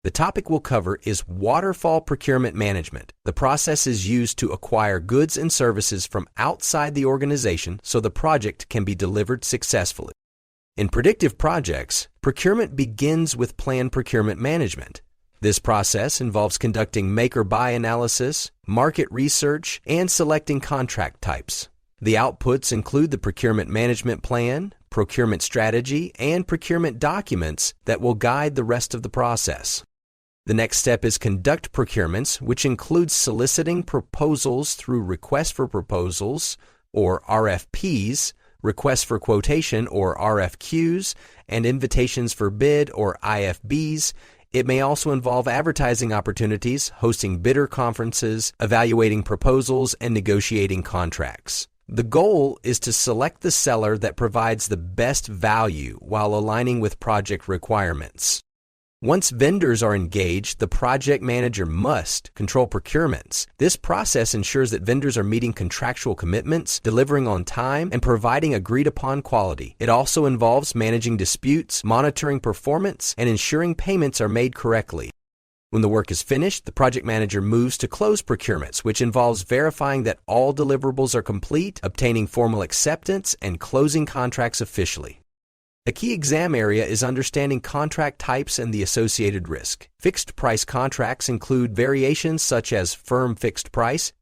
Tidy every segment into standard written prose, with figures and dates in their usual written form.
The topic we'll cover is Waterfall Procurement Management. The process is used to acquire goods and services from outside the organization so the project can be delivered successfully. In predictive projects, procurement begins with planned procurement management. This process involves conducting make-or-buy analysis, market research, and selecting contract types. The outputs include the procurement management plan, procurement strategy, and procurement documents that will guide the rest of the process. The next step is conduct procurements, which includes soliciting proposals through requests for proposals, or RFPs, requests for quotation, or RFQs, and invitations for bid, or IFBs. It may also involve advertising opportunities, hosting bidder conferences, evaluating proposals, and negotiating contracts. The goal is to select the seller that provides the best value while aligning with project requirements. Once vendors are engaged, the project manager must control procurements. This process ensures that vendors are meeting contractual commitments, delivering on time, and providing agreed-upon quality. It also involves managing disputes, monitoring performance, and ensuring payments are made correctly. When the work is finished, the project manager moves to close procurements, which involves verifying that all deliverables are complete, obtaining formal acceptance, and closing contracts officially. A key exam area is understanding contract types and the associated risk. Fixed price contracts include variations such as firm fixed price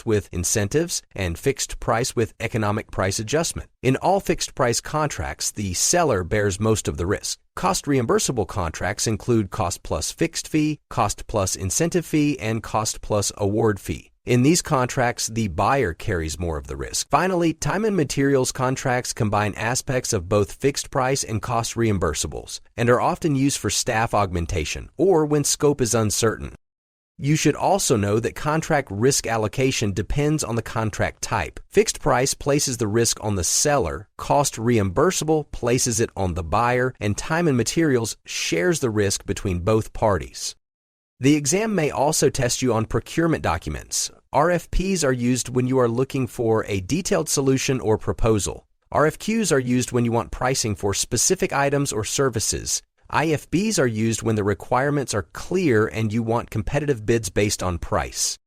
with incentives, and fixed price with economic price adjustment. In all fixed price contracts, the seller bears most of the risk. Cost reimbursable contracts include cost plus fixed fee, cost plus incentive fee, and cost plus award fee. In these contracts, the buyer carries more of the risk. Finally, time and materials contracts combine aspects of both fixed price and cost reimbursables and are often used for staff augmentation or when scope is uncertain. You should also know that contract risk allocation depends on the contract type. Fixed price places the risk on the seller, cost reimbursable places it on the buyer, and time and materials shares the risk between both parties. The exam may also test you on procurement documents. RFPs are used when you are looking for a detailed solution or proposal. RFQs are used when you want pricing for specific items or services. IFBs are used when the requirements are clear and you want competitive bids based on price.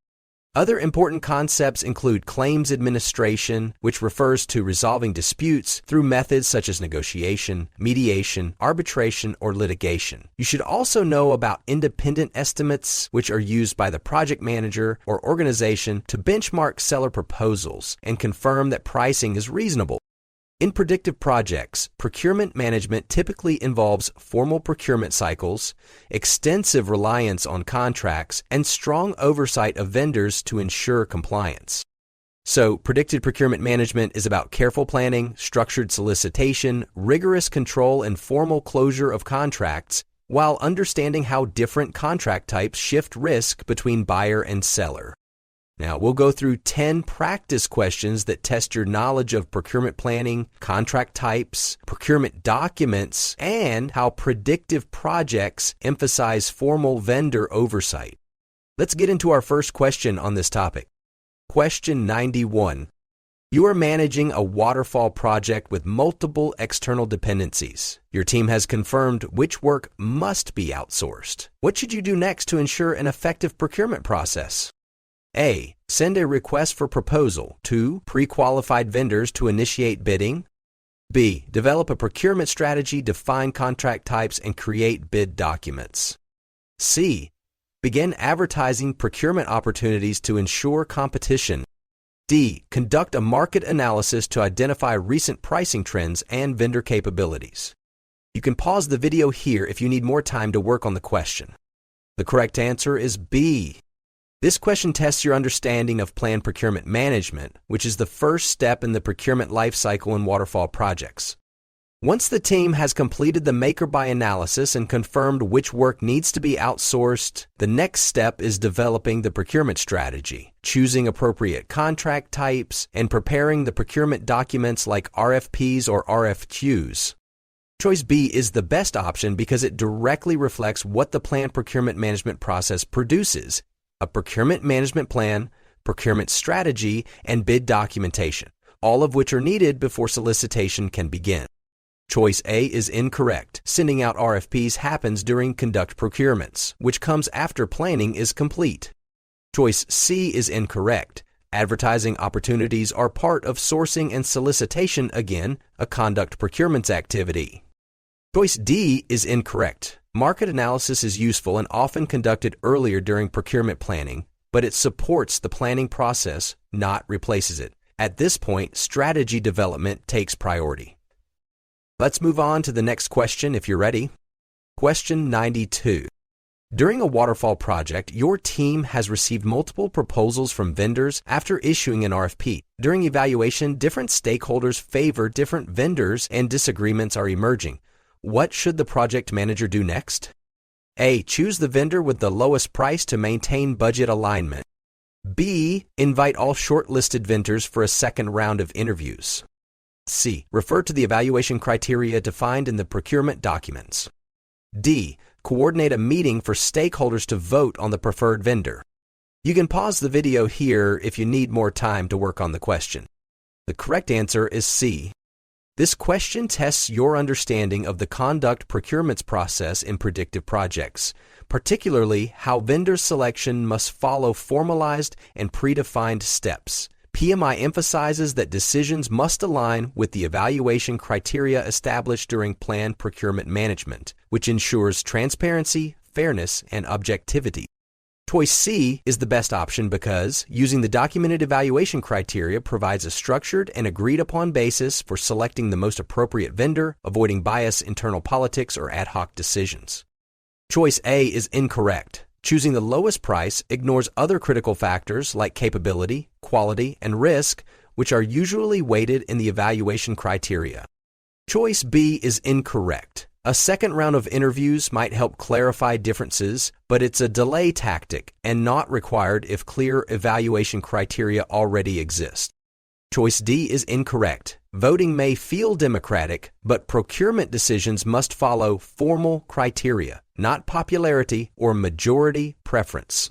Other important concepts include claims administration, which refers to resolving disputes through methods such as negotiation, mediation, arbitration, or litigation. You should also know about independent estimates, which are used by the project manager or organization to benchmark seller proposals and confirm that pricing is reasonable. In predictive projects, procurement management typically involves formal procurement cycles, extensive reliance on contracts, and strong oversight of vendors to ensure compliance. So, predictive procurement management is about careful planning, structured solicitation, rigorous control, and formal closure of contracts, while understanding how different contract types shift risk between buyer and seller. Now, we'll go through 10 practice questions that test your knowledge of procurement planning, contract types, procurement documents, and how predictive projects emphasize formal vendor oversight. Let's get into our first question on this topic. Question 91. You are managing a waterfall project with multiple external dependencies. Your team has confirmed which work must be outsourced. What should you do next to ensure an effective procurement process? A. Send a request for proposal to pre-qualified vendors to initiate bidding. B. Develop a procurement strategy, define contract types, and create bid documents. C. Begin advertising procurement opportunities to ensure competition. D. Conduct a market analysis to identify recent pricing trends and vendor capabilities. You can pause the video here if you need more time to work on the question. The correct answer is B. This question tests your understanding of planned procurement management, which is the first step in the procurement lifecycle in waterfall projects. Once the team has completed the make-or-buy analysis and confirmed which work needs to be outsourced, the next step is developing the procurement strategy, choosing appropriate contract types, and preparing the procurement documents like RFPs or RFQs. Choice B is the best option because it directly reflects what the planned procurement management process produces: a procurement management plan, procurement strategy, and bid documentation, all of which are needed before solicitation can begin. Choice A is incorrect. Sending out RFPs happens during conduct procurements, which comes after planning is complete. Choice C is incorrect. Advertising opportunities are part of sourcing and solicitation, again, a conduct procurements activity. Choice D is incorrect. Market analysis is useful and often conducted earlier during procurement planning, but it supports the planning process, not replaces it. At this point, strategy development takes priority. Let's move on to the next question if you're ready. Question 92. During a waterfall project, your team has received multiple proposals from vendors after issuing an RFP. During evaluation, different stakeholders favor different vendors and disagreements are emerging. What should the project manager do next? A. Choose the vendor with the lowest price to maintain budget alignment. B. Invite all shortlisted vendors for a second round of interviews. C. Refer to the evaluation criteria defined in the procurement documents. D. Coordinate a meeting for stakeholders to vote on the preferred vendor. You can pause the video here if you need more time to work on the question. The correct answer is C. This question tests your understanding of the conduct procurements process in predictive projects, particularly how vendor selection must follow formalized and predefined steps. PMI emphasizes that decisions must align with the evaluation criteria established during planned procurement management, which ensures transparency, fairness, and objectivity. Choice C is the best option because using the documented evaluation criteria provides a structured and agreed-upon basis for selecting the most appropriate vendor, avoiding bias, internal politics, or ad hoc decisions. Choice A is incorrect. Choosing the lowest price ignores other critical factors like capability, quality, and risk, which are usually weighted in the evaluation criteria. Choice B is incorrect. A second round of interviews might help clarify differences, but it's a delay tactic and not required if clear evaluation criteria already exist. Choice D is incorrect. Voting may feel democratic, but procurement decisions must follow formal criteria, not popularity or majority preference.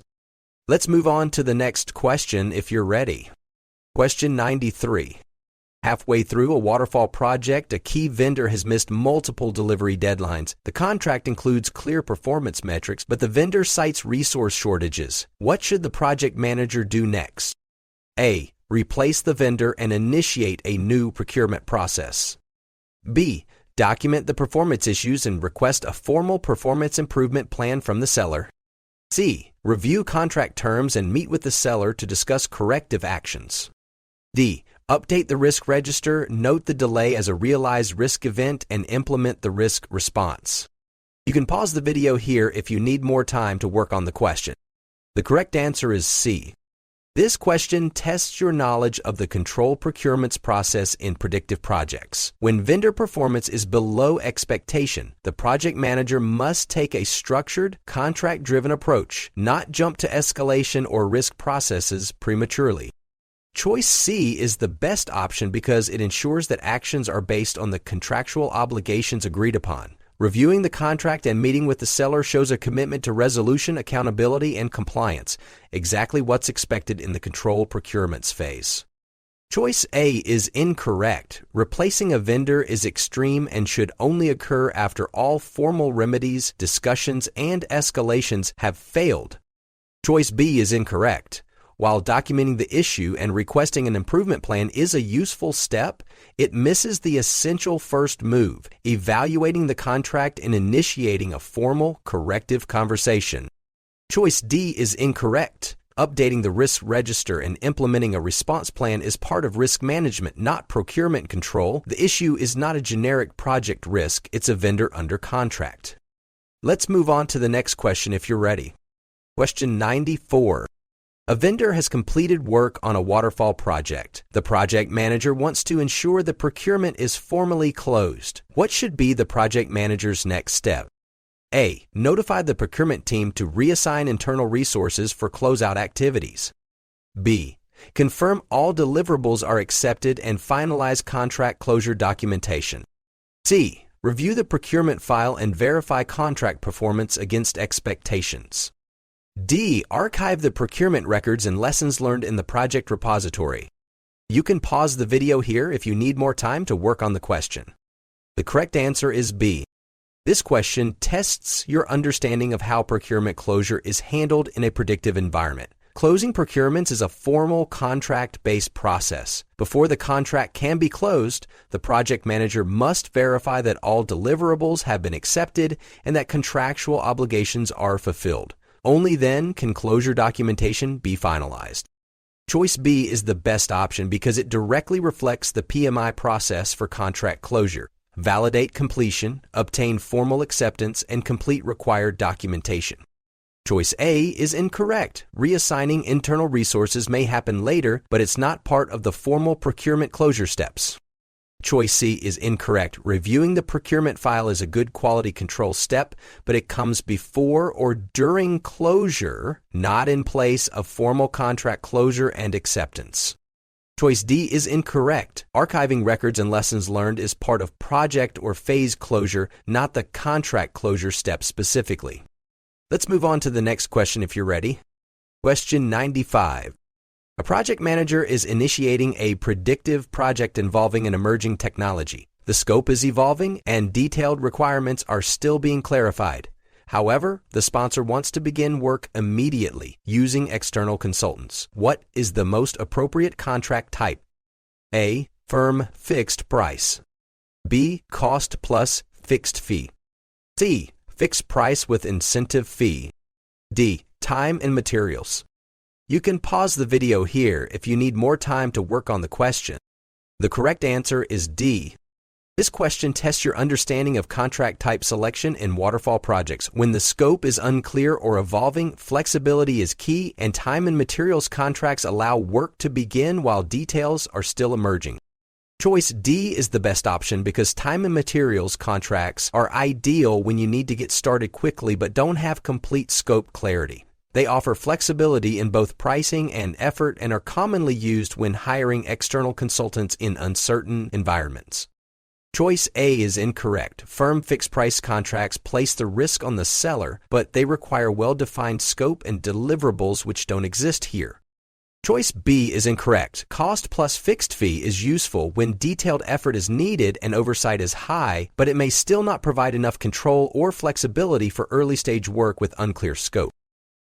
Let's move on to the next question if you're ready. Question 93. Halfway through a waterfall project, a key vendor has missed multiple delivery deadlines. The contract includes clear performance metrics, but the vendor cites resource shortages. What should the project manager do next? A. Replace the vendor and initiate a new procurement process. B. Document the performance issues and request a formal performance improvement plan from the seller. C. Review contract terms and meet with the seller to discuss corrective actions. D. Update the risk register, note the delay as a realized risk event, and implement the risk response. You can pause the video here if you need more time to work on the question. The correct answer is C. This question tests your knowledge of the control procurements process in predictive projects. When vendor performance is below expectation, the project manager must take a structured, contract-driven approach, not jump to escalation or risk processes prematurely. Choice C is the best option because it ensures that actions are based on the contractual obligations agreed upon. Reviewing the contract and meeting with the seller shows a commitment to resolution, accountability, and compliance, exactly what's expected in the control procurements phase. Choice A is incorrect. Replacing a vendor is extreme and should only occur after all formal remedies, discussions, and escalations have failed. Choice B is incorrect. While documenting the issue and requesting an improvement plan is a useful step, it misses the essential first move, evaluating the contract and initiating a formal corrective conversation. Choice D is incorrect. Updating the risk register and implementing a response plan is part of risk management, not procurement control. The issue is not a generic project risk, it's a vendor under contract. Let's move on to the next question if you're ready. Question 94. A vendor has completed work on a waterfall project. The project manager wants to ensure the procurement is formally closed. What should be the project manager's next step? A. Notify the procurement team to reassign internal resources for closeout activities. B. Confirm all deliverables are accepted and finalize contract closure documentation. C. Review the procurement file and verify contract performance against expectations. D. Archive the procurement records and lessons learned in the project repository. You can pause the video here if you need more time to work on the question. The correct answer is B. This question tests your understanding of how procurement closure is handled in a predictive environment. Closing procurements is a formal contract-based process. Before the contract can be closed, the project manager must verify that all deliverables have been accepted and that contractual obligations are fulfilled. Only then can closure documentation be finalized. Choice B is the best option because it directly reflects the PMI process for contract closure. Validate completion, obtain formal acceptance, and complete required documentation. Choice A is incorrect. Reassigning internal resources may happen later, but it's not part of the formal procurement closure steps. Choice C is incorrect. Reviewing the procurement file is a good quality control step, but it comes before or during closure, not in place of formal contract closure and acceptance. Choice D is incorrect. Archiving records and lessons learned is part of project or phase closure, not the contract closure step specifically. Let's move on to the next question if you're ready. Question 95. A project manager is initiating a predictive project involving an emerging technology. The scope is evolving and detailed requirements are still being clarified. However, the sponsor wants to begin work immediately using external consultants. What is the most appropriate contract type? A. Firm fixed price. B. Cost plus fixed fee. C. Fixed price with incentive fee. D. Time and materials. You can pause the video here if you need more time to work on the question. The correct answer is D. This question tests your understanding of contract type selection in waterfall projects. When the scope is unclear or evolving, flexibility is key, and time and materials contracts allow work to begin while details are still emerging. Choice D is the best option because time and materials contracts are ideal when you need to get started quickly but don't have complete scope clarity. They offer flexibility in both pricing and effort and are commonly used when hiring external consultants in uncertain environments. Choice A is incorrect. Firm fixed-price contracts place the risk on the seller, but they require well-defined scope and deliverables which don't exist here. Choice B is incorrect. Cost plus fixed fee is useful when detailed effort is needed and oversight is high, but it may still not provide enough control or flexibility for early-stage work with unclear scope.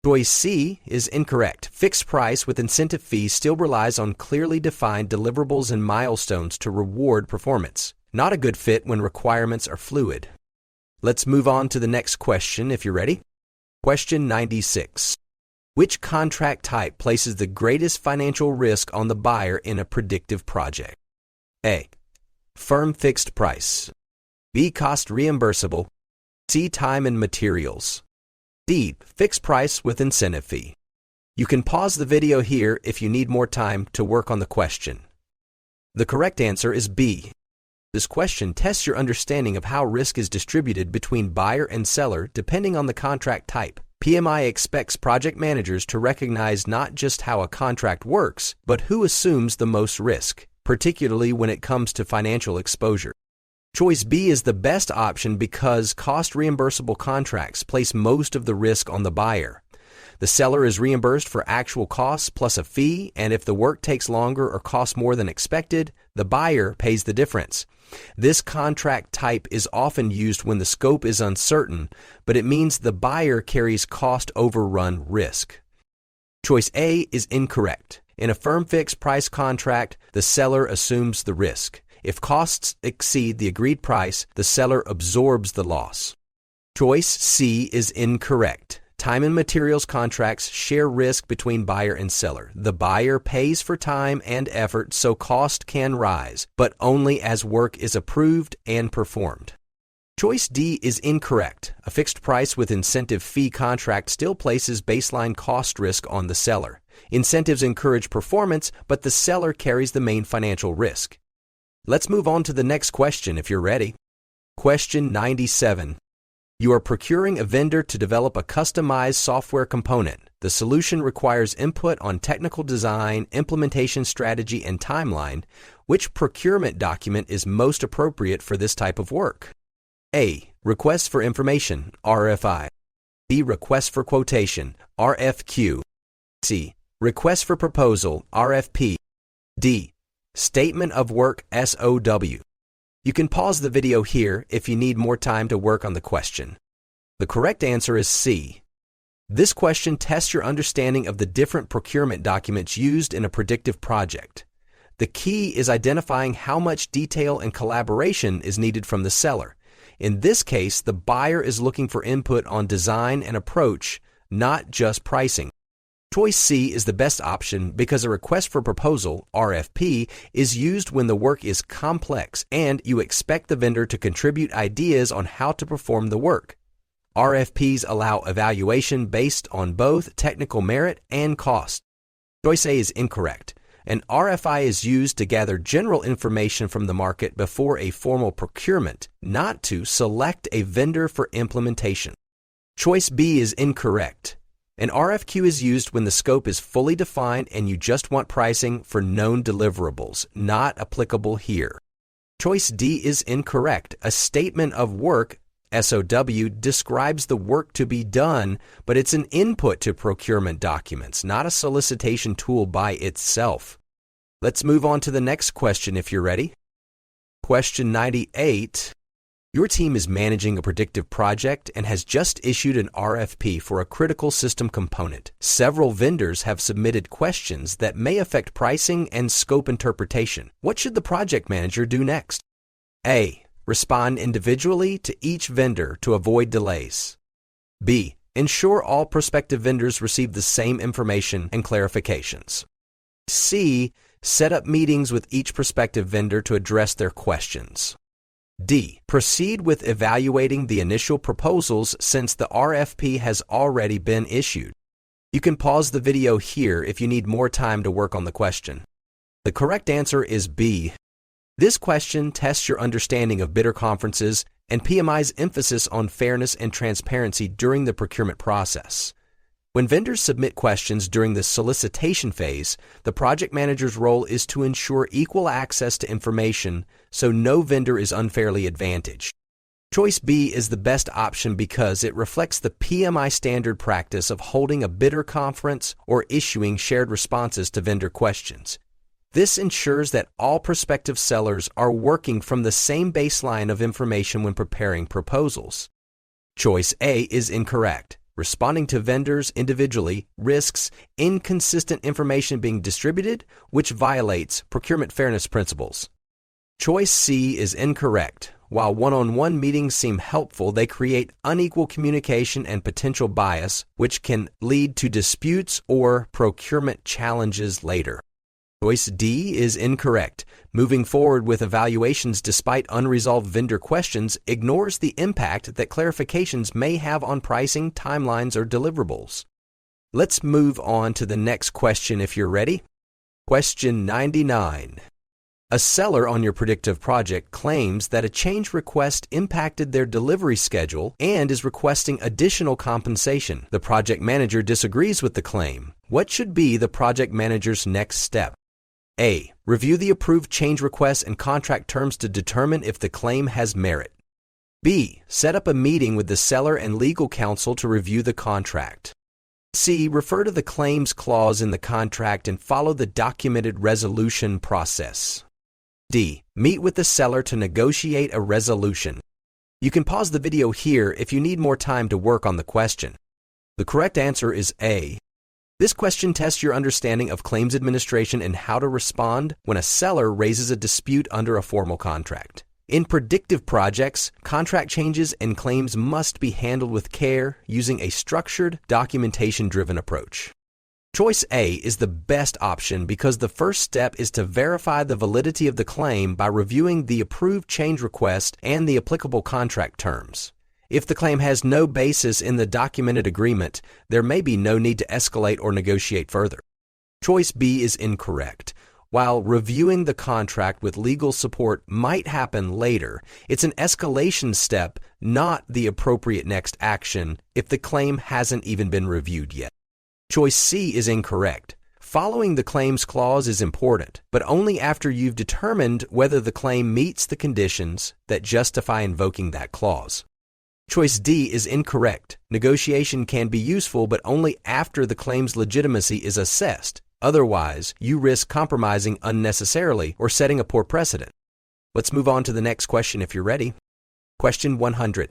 Choice C is incorrect. Fixed price with incentive fee still relies on clearly defined deliverables and milestones to reward performance. Not a good fit when requirements are fluid. Let's move on to the next question if you're ready. Question 96. Which contract type places the greatest financial risk on the buyer in a predictive project? A. Firm fixed price. B. Cost reimbursable. C. Time and materials. D. Fixed price with incentive fee. You can pause the video here if you need more time to work on the question. The correct answer is B. This question tests your understanding of how risk is distributed between buyer and seller depending on the contract type. PMI expects project managers to recognize not just how a contract works, but who assumes the most risk, particularly when it comes to financial exposure. Choice B is the best option because cost reimbursable contracts place most of the risk on the buyer. The seller is reimbursed for actual costs plus a fee, and if the work takes longer or costs more than expected, the buyer pays the difference. This contract type is often used when the scope is uncertain, but it means the buyer carries cost overrun risk. Choice A is incorrect. In a firm fixed price contract, the seller assumes the risk. If costs exceed the agreed price, the seller absorbs the loss. Choice C is incorrect. Time and materials contracts share risk between buyer and seller. The buyer pays for time and effort so cost can rise, but only as work is approved and performed. Choice D is incorrect. A fixed price with incentive fee contract still places baseline cost risk on the seller. Incentives encourage performance, but the seller carries the main financial risk. Let's move on to the next question if you're ready. Question 97. You are procuring a vendor to develop a customized software component. The solution requires input on technical design, implementation strategy, and timeline. Which procurement document is most appropriate for this type of work? A. Request for information, RFI. B. Request for quotation, RFQ. C. Request for proposal, RFP. D. Statement of work, SOW. You can pause the video here if you need more time to work on the question. The correct answer is C. This question tests your understanding of the different procurement documents used in a predictive project. The key is identifying how much detail and collaboration is needed from the seller. In this case, the buyer is looking for input on design and approach, not just pricing. Choice C is the best option because a request for proposal, RFP, is used when the work is complex and you expect the vendor to contribute ideas on how to perform the work. RFPs allow evaluation based on both technical merit and cost. Choice A is incorrect. An RFI is used to gather general information from the market before a formal procurement, not to select a vendor for implementation. Choice B is incorrect. An RFQ is used when the scope is fully defined and you just want pricing for known deliverables, not applicable here. Choice D is incorrect. A statement of work, SOW, describes the work to be done, but it's an input to procurement documents, not a solicitation tool by itself. Let's move on to the next question if you're ready. Question 98. Your team is managing a predictive project and has just issued an RFP for a critical system component. Several vendors have submitted questions that may affect pricing and scope interpretation. What should the project manager do next? A. Respond individually to each vendor to avoid delays. B. Ensure all prospective vendors receive the same information and clarifications. C. Set up meetings with each prospective vendor to address their questions. D. Proceed with evaluating the initial proposals since the RFP has already been issued. You can pause the video here if you need more time to work on the question. The correct answer is B. This question tests your understanding of bidder conferences and PMI's emphasis on fairness and transparency during the procurement process. When vendors submit questions during the solicitation phase, the project manager's role is to ensure equal access to information so no vendor is unfairly advantaged. Choice B is the best option because it reflects the PMI standard practice of holding a bidder conference or issuing shared responses to vendor questions. This ensures that all prospective sellers are working from the same baseline of information when preparing proposals. Choice A is incorrect. Responding to vendors individually risks inconsistent information being distributed, which violates procurement fairness principles. Choice C is incorrect. While one-on-one meetings seem helpful, they create unequal communication and potential bias, which can lead to disputes or procurement challenges later. Choice D is incorrect. Moving forward with evaluations despite unresolved vendor questions ignores the impact that clarifications may have on pricing, timelines, or deliverables. Let's move on to the next question if you're ready. Question 99. A seller on your predictive project claims that a change request impacted their delivery schedule and is requesting additional compensation. The project manager disagrees with the claim. What should be the project manager's next step? A. Review the approved change requests and contract terms to determine if the claim has merit. B. Set up a meeting with the seller and legal counsel to review the contract. C. Refer to the claims clause in the contract and follow the documented resolution process. D. Meet with the seller to negotiate a resolution. You can pause the video here if you need more time to work on the question. The correct answer is A. This question tests your understanding of claims administration and how to respond when a seller raises a dispute under a formal contract. In predictive projects, contract changes and claims must be handled with care using a structured, documentation-driven approach. Choice A is the best option because the first step is to verify the validity of the claim by reviewing the approved change request and the applicable contract terms. If the claim has no basis in the documented agreement, there may be no need to escalate or negotiate further. Choice B is incorrect. While reviewing the contract with legal support might happen later, it's an escalation step, not the appropriate next action if the claim hasn't even been reviewed yet. Choice C is incorrect. Following the claims clause is important, but only after you've determined whether the claim meets the conditions that justify invoking that clause. Choice D is incorrect. Negotiation can be useful, but only after the claim's legitimacy is assessed. Otherwise, you risk compromising unnecessarily or setting a poor precedent. Let's move on to the next question if you're ready. Question 100.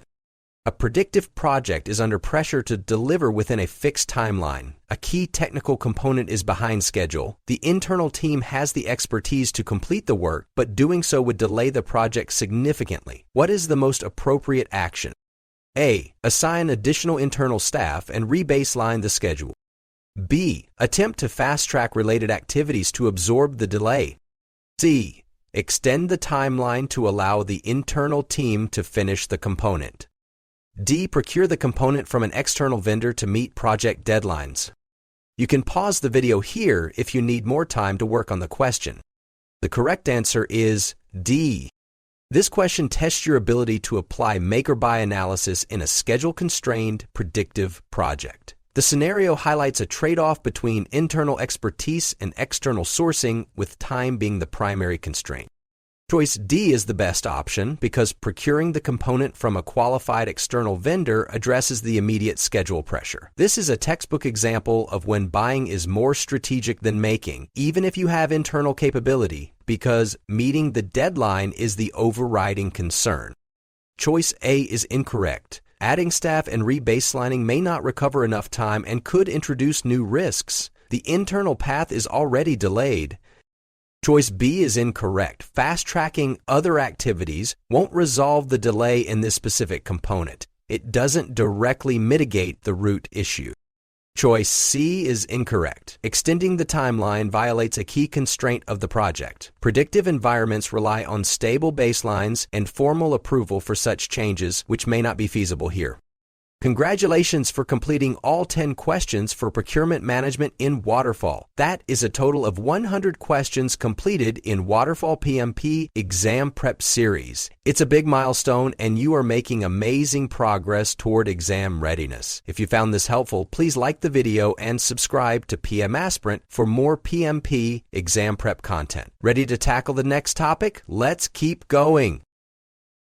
A predictive project is under pressure to deliver within a fixed timeline. A key technical component is behind schedule. The internal team has the expertise to complete the work, but doing so would delay the project significantly. What is the most appropriate action? A. Assign additional internal staff and re-baseline the schedule. B. Attempt to fast-track related activities to absorb the delay. C. Extend the timeline to allow the internal team to finish the component. D. Procure the component from an external vendor to meet project deadlines. You can pause the video here if you need more time to work on the question. The correct answer is D. This question tests your ability to apply make-or-buy analysis in a schedule-constrained, predictive project. The scenario highlights a trade-off between internal expertise and external sourcing, with time being the primary constraint. Choice D is the best option because procuring the component from a qualified external vendor addresses the immediate schedule pressure. This is a textbook example of when buying is more strategic than making, even if you have internal capability, because meeting the deadline is the overriding concern. Choice A is incorrect. Adding staff and rebaselining may not recover enough time and could introduce new risks. The internal path is already delayed. Choice B is incorrect. Fast-tracking other activities won't resolve the delay in this specific component. It doesn't directly mitigate the root issue. Choice C is incorrect. Extending the timeline violates a key constraint of the project. Predictive environments rely on stable baselines and formal approval for such changes, which may not be feasible here. Congratulations for completing all 10 questions for procurement management in Waterfall. That is a total of 100 questions completed in Waterfall PMP Exam Prep Series. It's a big milestone and you are making amazing progress toward exam readiness. If you found this helpful, please like the video and subscribe to PM Aspirant for more PMP exam prep content. Ready to tackle the next topic? Let's keep going.